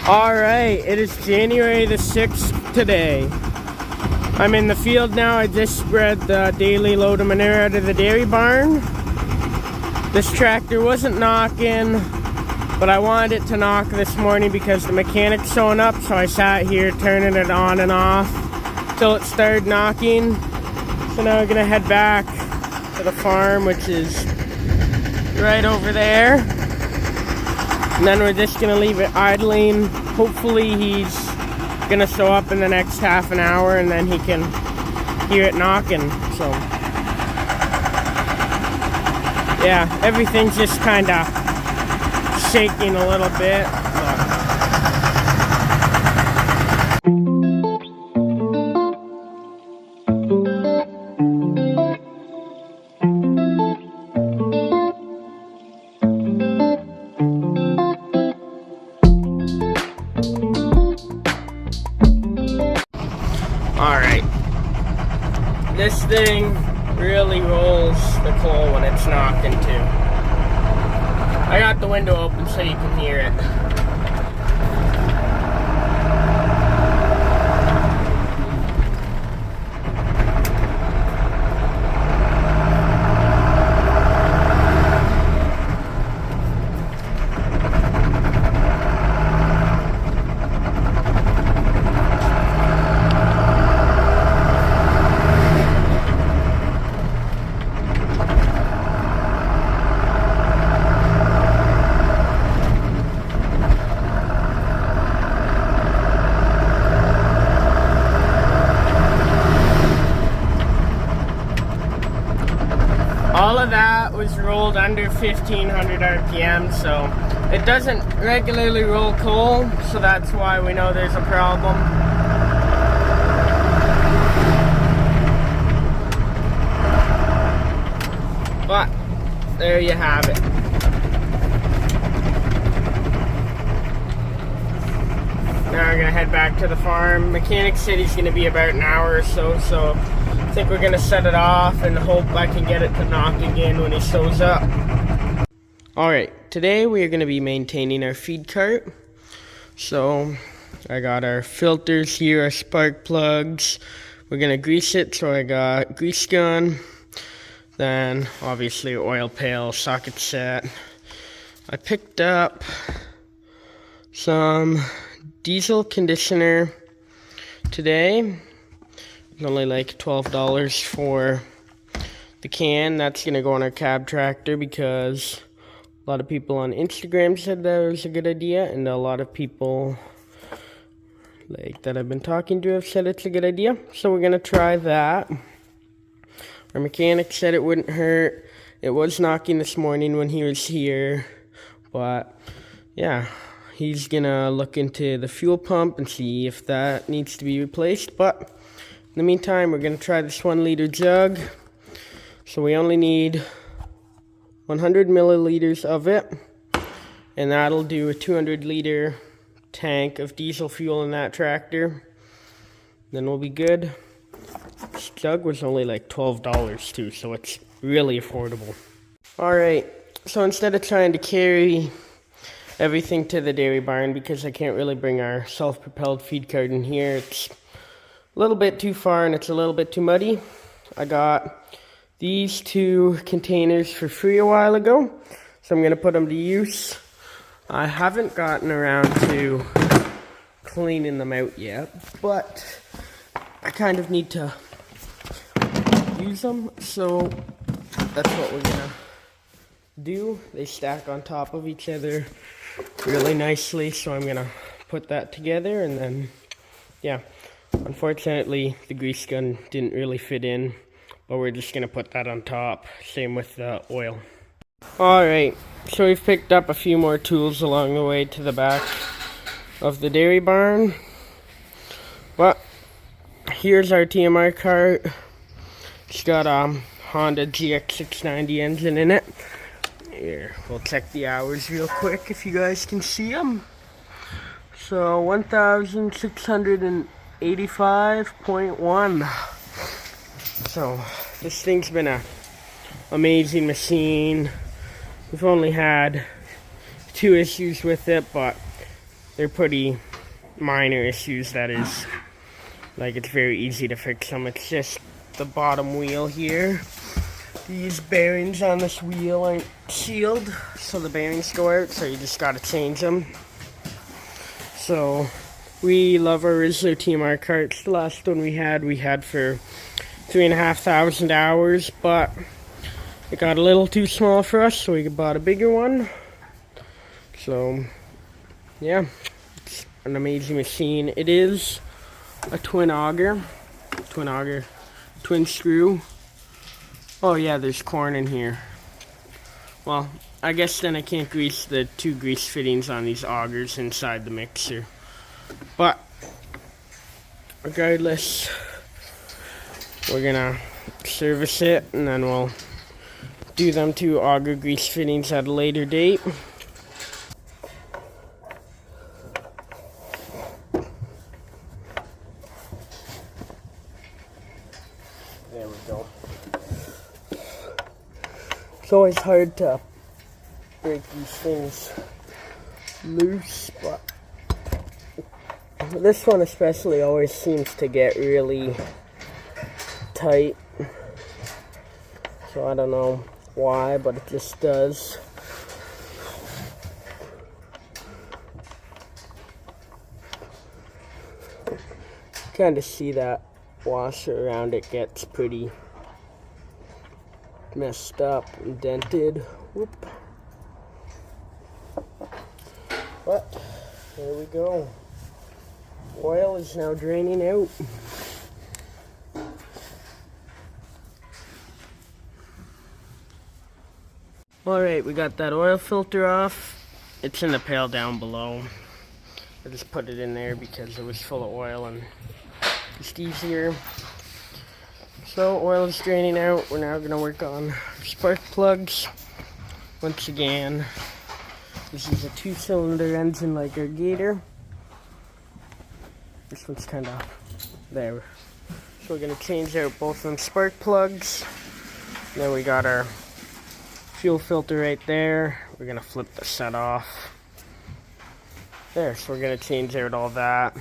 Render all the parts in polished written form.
Alright, it is January the 6th today. I'm in the field now. I just spread the daily load of manure out of the dairy barn. This tractor wasn't knocking, but I wanted it to knock this morning because the mechanic's showing up, so I sat here turning it on and off till it started knocking. So now we're gonna head back to the farm, which is right over there. And then we're just gonna leave it idling. Hopefully he's gonna show up in the next half an hour and then he can hear it knocking. So yeah, everything's just kinda shaking a little bit. Alright, this thing really rolls the coal when it's knocking too. I got the window open so you can hear it. All of that was rolled under 1500 RPM, so it doesn't regularly roll coal, so that's why we know there's a problem. But there you have it. Now we're gonna head back to the farm. Mechanic said he's gonna be about an hour or so, so I think we're gonna set it off and hope I can get it to knock again when he shows up. Alright, today we are gonna be maintaining our feed cart. So I got our filters here, our spark plugs. We're gonna grease it, so I got grease gun. Then obviously oil pail, socket set. I picked up some diesel conditioner today. It's only like $12 for the can. That's gonna go on our cab tractor because a lot of people on Instagram said that was a good idea, and a lot of people like that I've been talking to have said it's a good idea. So we're gonna try that. Our mechanic said it wouldn't hurt. It was knocking this morning when he was here, but yeah, he's gonna look into the fuel pump and see if that needs to be replaced. But in the meantime, we're gonna try this 1 liter jug. So we only need 100 milliliters of it, and that'll do a 200 liter tank of diesel fuel in that tractor. Then we'll be good. This jug was only like $12 too, so it's really affordable. Alright, so instead of trying to carry everything to the dairy barn, because I can't really bring our self-propelled feed cart in here, it's a little bit too far and it's a little bit too muddy. I got these 2 containers for free a while ago, so I'm going to put them to use. I haven't gotten around to cleaning them out yet, but I kind of need to use them, so that's what we're going to do. They stack on top of each other really nicely, so I'm going to put that together, and then, yeah. Unfortunately, the grease gun didn't really fit in, but we're just going to put that on top. Same with the oil. Alright, so we've picked up a few more tools along the way to the back of the dairy barn. But here's our TMR cart. It's got a Honda GX690 engine in it. Here, we'll check the hours real quick if you guys can see them. So 1,685.1. So this thing's been a amazing machine. We've only had 2 issues with it, but they're pretty minor issues, that is. Like, it's very easy to fix them. It's just the bottom wheel here. These bearings on this wheel aren't sealed, so the bearings go out, so you just gotta change them. So, we love our Rizzler TMR carts. The last one we had for 3,500 hours, but it got a little too small for us, so we bought a bigger one. So, yeah, it's an amazing machine. It is a twin screw. Oh yeah, there's corn in here. Well, I guess then I can't grease the 2 grease fittings on these augers inside the mixer. But regardless, we're gonna service it and then we'll do them 2 auger grease fittings at a later date. There we go. It's always hard to break these things loose, but this one especially always seems to get really tight. So I don't know why, but it just does. Kind of see that washer around it gets pretty messed up and dented. Whoop. But there we go. Oil is now draining out. Alright, we got that oil filter off. It's in the pail down below. I just put it in there because it was full of oil and just easier. So oil is draining out. We're now going to work on spark plugs. Once again, this is a 2-cylinder engine like our Gator. This one's kind of there. So we're going to change out both of them spark plugs. And then we got our fuel filter right there. We're going to flip the set off. There, so we're going to change out all that.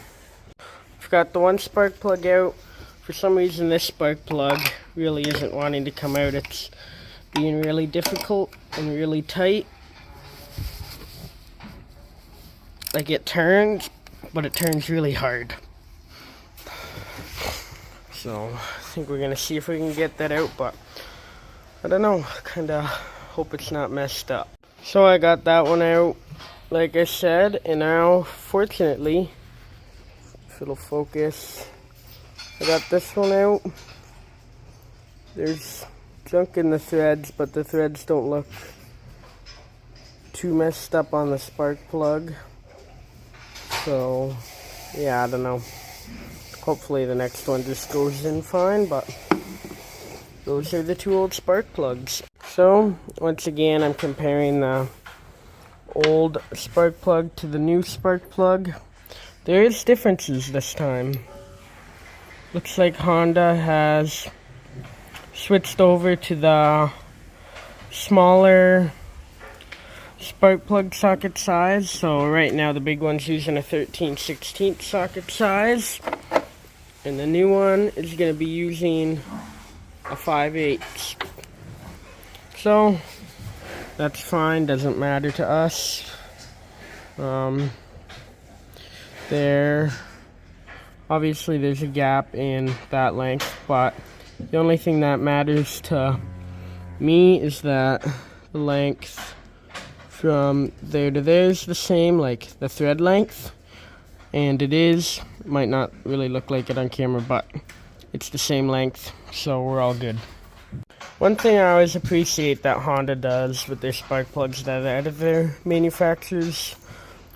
I've got the one spark plug out. For some reason this spark plug really isn't wanting to come out. It's being really difficult and really tight. Like, it turns, but it turns really hard. So I think we're gonna see if we can get that out, but I don't know, kinda hope it's not messed up. So I got that one out, like I said, and now fortunately, if it'll focus, I got this one out. There's junk in the threads, but the threads don't look too messed up on the spark plug. So, yeah, I don't know. Hopefully the next one just goes in fine, but those are the 2 old spark plugs. So, once again, I'm comparing the old spark plug to the new spark plug. There is differences this time. Looks like Honda has switched over to the smaller spark plug socket size. So right now the big one's using a 13/16 socket size, and the new one is going to be using a 5/8. So that's fine, doesn't matter to us. Obviously there's a gap in that length, but the only thing that matters to me is that the length from there to there is the same, like the thread length, and it is. It might not really look like it on camera, but it's the same length, so we're all good. One thing I always appreciate that Honda does with their spark plugs that other manufacturers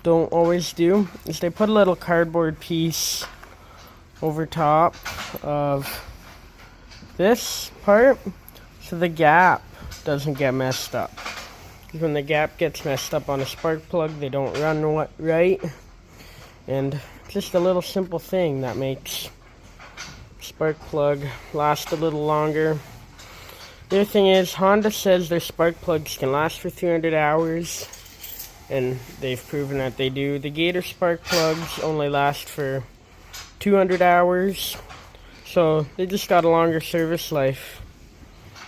don't always do is they put a little cardboard piece over top of this part so the gap doesn't get messed up. When the gap gets messed up on a spark plug, they don't run right, and just a little simple thing that makes spark plug last a little longer. The other thing is, Honda says their spark plugs can last for 300 hours, and they've proven that they do. The Gator spark plugs only last for 200 hours, so they just got a longer service life,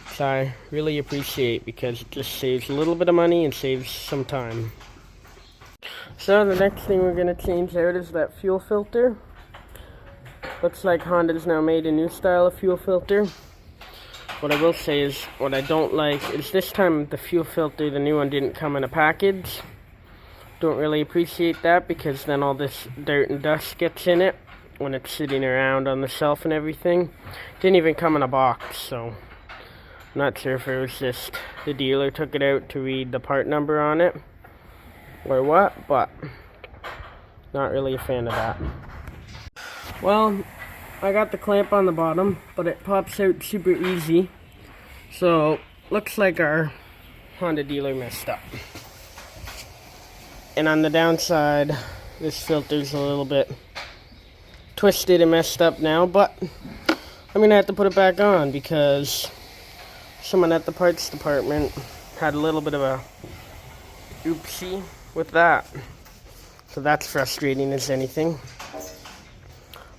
which I really appreciate because it just saves a little bit of money and saves some time. So the next thing we're going to change out is that fuel filter. Looks like Honda's now made a new style of fuel filter. What I will say is, what I don't like is this time the fuel filter, the new one, didn't come in a package. Don't really appreciate that because then all this dirt and dust gets in it when it's sitting around on the shelf and everything. Didn't even come in a box, so I'm not sure if it was just the dealer took it out to read the part number on it or what, but not really a fan of that. Well, I got the clamp on the bottom, but it pops out super easy. So, looks like our Honda dealer messed up. And on the downside, this filter's a little bit twisted and messed up now, but I'm gonna have to put it back on because someone at the parts department had a little bit of a oopsie with that. So that's frustrating as anything.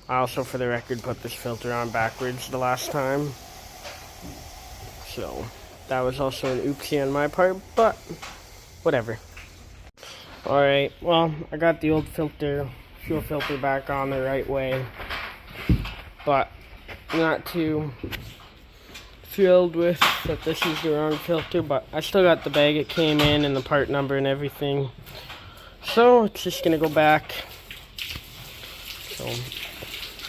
I also, for the record, put this filter on backwards the last time. So, that was also an oopsie on my part, but whatever. Alright, well, I got the old filter, fuel filter back on the right way. But, not too thrilled with that this is the wrong filter, but I still got the bag it came in and the part number and everything. So, it's just gonna go back. So,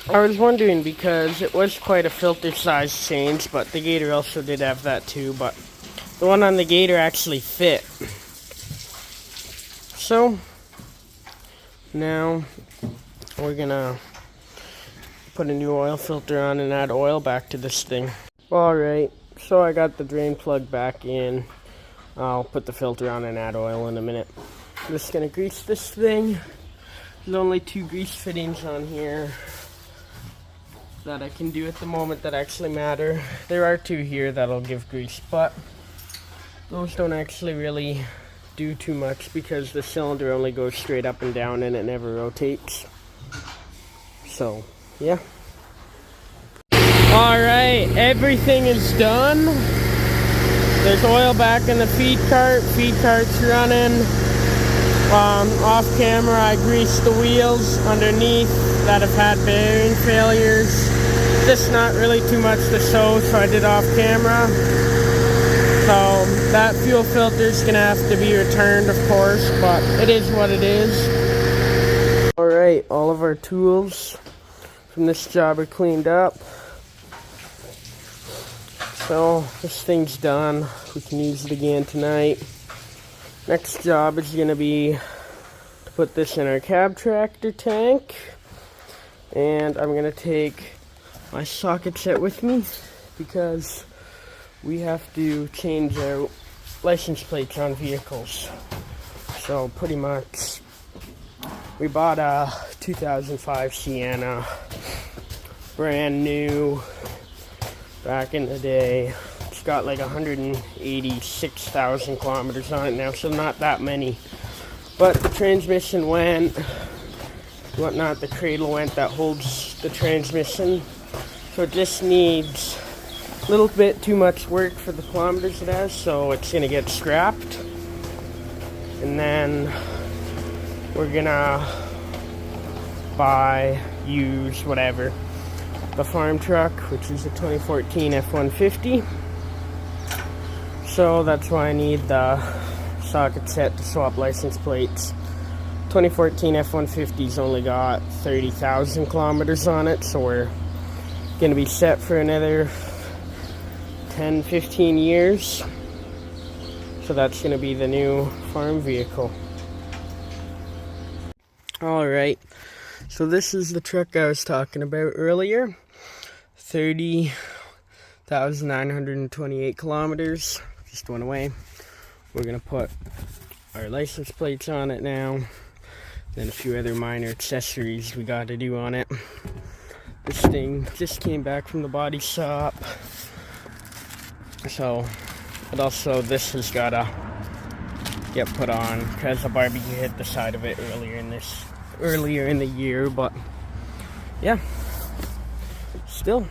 I was wondering because it was quite a filter size change, but the Gator also did have that too, but the one on the Gator actually fit. So, now we're gonna put a new oil filter on and add oil back to this thing. Alright, so I got the drain plug back in. I'll put the filter on and add oil in a minute. I'm just gonna grease this thing. There's only 2 grease fittings on here that I can do at the moment that actually matter. There are 2 here that'll give grease, but those don't actually really do too much because the cylinder only goes straight up and down and it never rotates. So, yeah. Alright, everything is done. There's oil back in the feed cart. Feed cart's running. Off camera, I greased the wheels underneath that have had bearing failures. Just not really too much to show, so I did off camera. So that fuel filter is gonna have to be returned, of course, but it is what it is. Alright, all of our tools from this job are cleaned up. So this thing's done. We can use it again tonight. Next job is gonna be to put this in our cab tractor tank. And I'm gonna take my socket set with me because we have to change out license plates on vehicles. So pretty much, we bought a 2005 Sienna, brand new, back in the day. It's got like 186,000 kilometers on it now, so not that many. But the transmission went, whatnot, the cradle went that holds the transmission. So it just needs a little bit too much work for the kilometers it has, so it's gonna get scrapped. And then we're gonna buy, use, whatever, the farm truck, which is a 2014 F-150. So that's why I need the socket set to swap license plates. 2014 F-150's only got 30,000 kilometers on it, so we're gonna be set for another 10-15 years. So that's gonna be the new farm vehicle. Alright, so this is the truck I was talking about earlier. 30,928 kilometers. Just went away. We're gonna put our license plates on it now. Then a few other minor accessories we gotta do on it. This thing just came back from the body shop. So, but also this has got a get put on because the barbecue hit the side of it earlier in the year, but yeah, still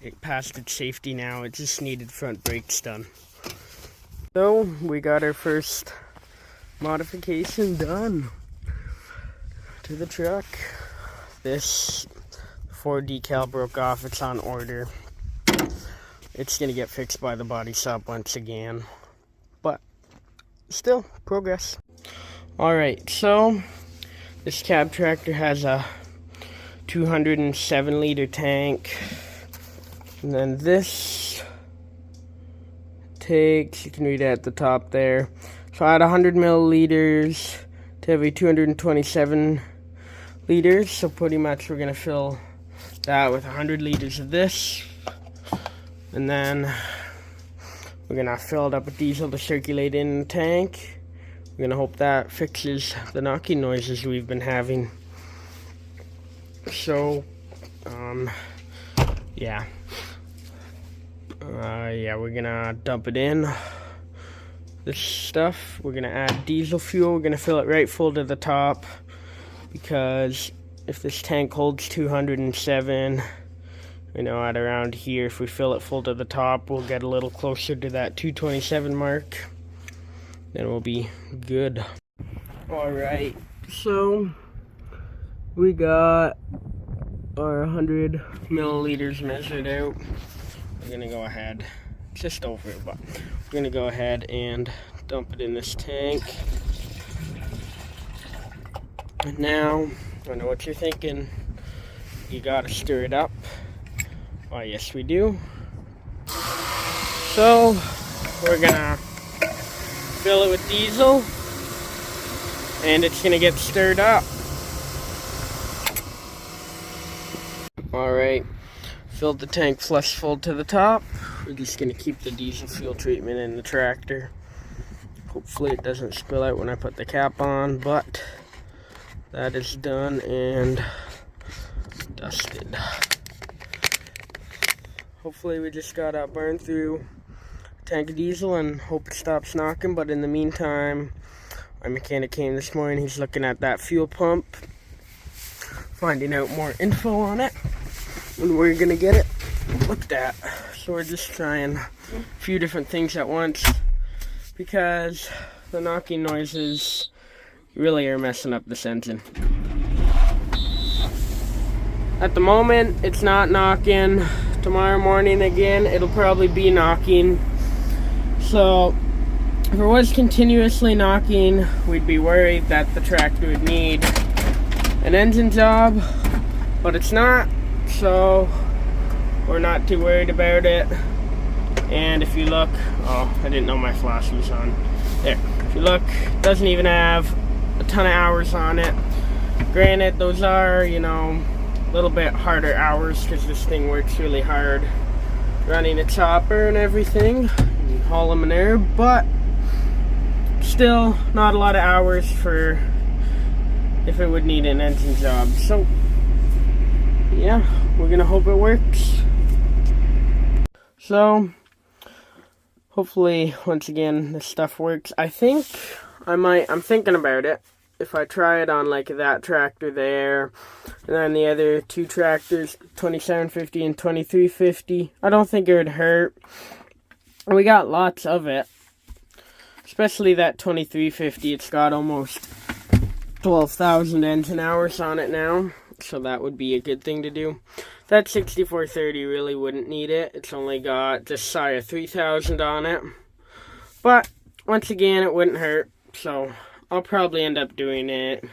it passed its safety now. It just needed front brakes done. So we got our first modification done to the truck. This Ford decal broke off. It's on order. It's gonna get fixed by the body shop once again, but still progress. All right, so this cab tractor has a 207 liter tank, and then this takes, you can read it at the top there, so I had 100 milliliters to have a 227 liters, so pretty much we're gonna fill that with 100 liters of this, and then we're gonna fill it up with diesel to circulate in the tank. We're gonna hope that fixes the knocking noises we've been having. So, yeah, we're gonna dump it in. This stuff, we're gonna add diesel fuel. We're gonna fill it right full to the top, because if this tank holds 207, you know, at around here, if we fill it full to the top, we'll get a little closer to that 227 mark. Then we'll be good. Alright, so we got our 100 milliliters measured out. We're gonna go ahead, just over it, but we're gonna go ahead and dump it in this tank. And now, I know what you're thinking. You gotta stir it up. Why, yes we do. So, we're gonna fill it with diesel, and it's gonna get stirred up. Alright, filled the tank flush full to the top. We're just gonna keep the diesel fuel treatment in the tractor. Hopefully it doesn't spill out when I put the cap on, but that is done and dusted. Hopefully we just gotta burn through tank of diesel and hope it stops knocking, but in the meantime, our mechanic came this morning. He's looking at that fuel pump, finding out more info on it, and we're gonna get it looked at. So we're just trying a few different things at once, because the knocking noises really are messing up this engine. At the moment, it's not knocking. Tomorrow morning again, it'll probably be knocking. So, if it was continuously knocking, we'd be worried that the tractor would need an engine job, but it's not, so we're not too worried about it. And if you look, oh, I didn't know my flash was on. There, if you look, it doesn't even have a ton of hours on it. Granted, those are, you know, a little bit harder hours, because this thing works really hard running a chopper and everything, and hauling an air, but still not a lot of hours for if it would need an engine job. So yeah, we're gonna hope it works. So hopefully once again this stuff works. I'm thinking about it. If I try it on like that tractor there, and then the other two tractors, 2750 and 2350, I don't think it would hurt. We got lots of it, especially that 2350. It's got almost 12,000 engine hours on it now, so that would be a good thing to do. That 6430 really wouldn't need it. It's only got just shy of 3,000 on it, but once again, it wouldn't hurt. So I'll probably end up doing it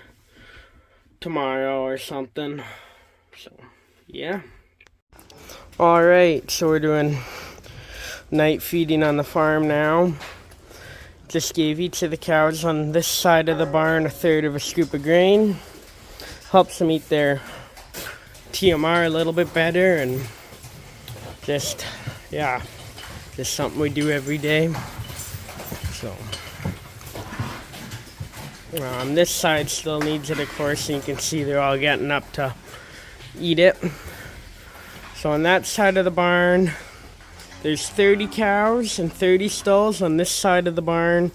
tomorrow or something. So, yeah. Alright, so we're doing night feeding on the farm now. Just gave each of the cows on this side of the barn a third of a scoop of grain. Helps them eat their TMR a little bit better, and just, yeah, just something we do every day. So this side still needs it, of course, and you can see they're all getting up to eat it. So on that side of the barn, There's 30 cows and 30 stalls on this side of the barn.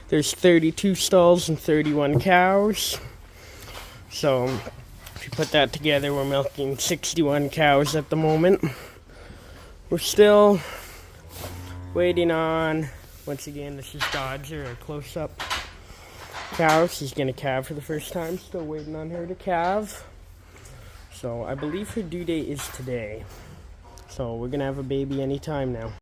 There's 32 stalls and 31 cows. So if you put that together, we're milking 61 cows at the moment. We're still waiting on, once again, this is Dodger, a close-up cow. She's going to calve for the first time. Still waiting on her to calve. So I believe her due date is today. So we're going to have a baby anytime now.